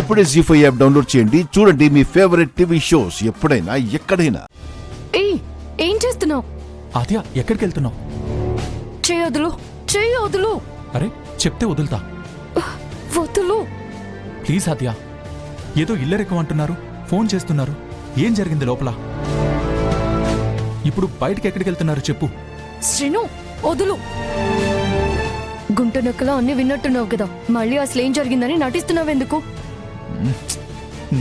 ఇప్పుడే జీ5 app download చేయండి. చూడండి మీ ఫేవరెట్ టీవీ షోస్ ఎప్పుడైనా ఎక్కడైనా. ఏయ్, ఏం చేస్తున్నావు? ఆద్య, ఎక్కడికి వెళ్తున్నావు? చెయ్యి వదులు. అరే, చెప్తే వదులుతా. వదులు ప్లీజ్ ఆద్య. ఏదో ఇల్లరెక్కం అంటున్నారు, ఫోన్ చేస్తున్నారు. ఏం జరిగింది లోపల? ఇప్పుడు బయటికి ఎక్కడికి వెళ్తున్నారు చెప్పు. శ్రీను, వదులు. గుంట నొక్కలా అన్ని విన్నట్టున్నావు కదా, మళ్ళీ అసలేం జరిగిందని నటిస్తున్నావెందుకు?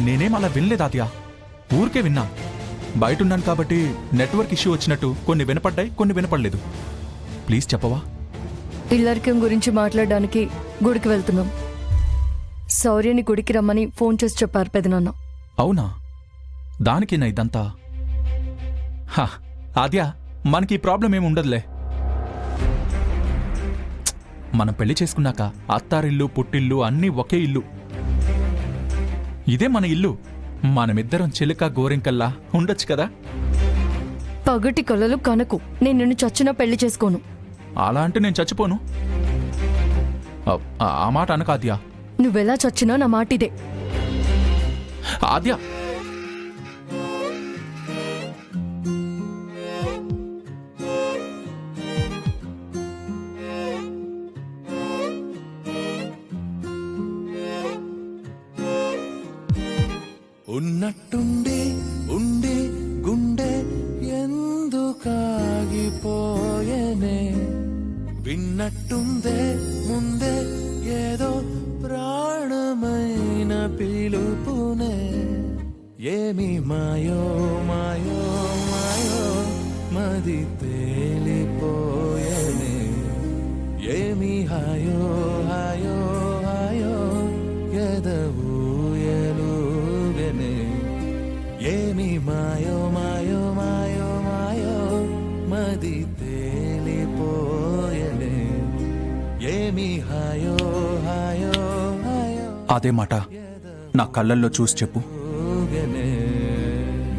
నేనేం అలా వినలేదు ఆద్య, ఊరికే విన్నా. బయటున్నాను కాబట్టి నెట్వర్క్ ఇష్యూ వచ్చినట్టు కొన్ని వినపడ్డాయి, కొన్ని వినపడలేదు. ప్లీజ్ చెప్పవా? ఇల్లరికం గురించి మాట్లాడడానికి గుడికి వెళ్తున్నాం. శౌర్యని గుడికి రమ్మని ఫోన్ చేసి చెప్పారు పెదనాన్న. అవునా? దానికేనా ఇదంతా? హా, ఆద్య, మనకి ఈ ప్రాబ్లం ఏమి ఉండదులే. మనం పెళ్లి చేసుకున్నాక అత్తారిల్లు, పుట్టిల్లు అన్నీ ఒకే ఇల్లు. ఇదే మన ఇల్లు. మనమిద్దరం చిలుక గోరింకల్లా ఉండొచ్చు కదా. పగటి కలలు కనకు. నేను నిన్ను చచ్చినా పెళ్లి చేసుకోను. అలా అంటే నేను చచ్చిపోను. ఆ మాట అనక ఆద్య. నువ్వెలా చచ్చినా నా మాట ఇదే. ఆద్య, ఉన్నట్టుండి ఉండి గుండె ఎందుకాగిపోయనే, విన్నట్టుందే ముందే ఏదో ప్రాణమైన పిలుపునే. ఏమి మాయో మాయో మాయో మది తేలిపోయనే. ఏమి హాయో హాయో హాయో ఎదవూయలుగనే. ఏమి మాయో మాయో మాయో మాయో మది తేలిపోయనే. ఏమి హాయో హాయో హాయో అదే మాట నా కళ్ళల్లో చూసి చెప్పు.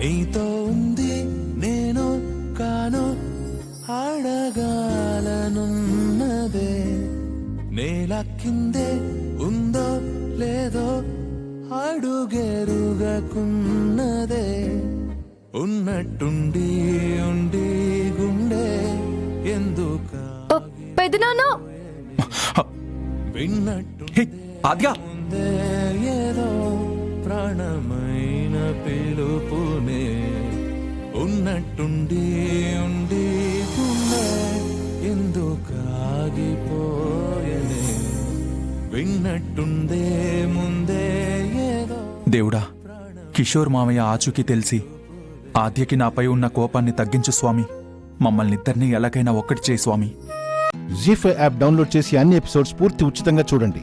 నీతో ఉంది నేను కాను అడగాలనున్నదే. నేల కిందే ఉందో లేదో అడుగెరుగకున్నదే. ఉన్నట్టుండి ఉండి గుండె ఎందుకు పెదనాన్న, విన్నట్టు హే, ఆద్య, ఏదో ప్రాణమైన పిలుపునే. ఉన్నట్టుండి ఉండి గుండె ఎందుకు ఆగిపోయనే. విన్నట్టుందే ముందే ఏదో. దేవుడా, కిషోర్ మామయ్య ఆచూకీ తెలిసి ఆద్యకి నాపై ఉన్న కోపాన్ని తగ్గించు స్వామి. మమ్మల్నిద్దరినీ ఎలాగైనా ఒక్కటి చేయి స్వామి. జీ5 యాప్ డౌన్లోడ్ చేసి అన్ని ఎపిసోడ్స్ పూర్తి ఉచితంగా చూడండి.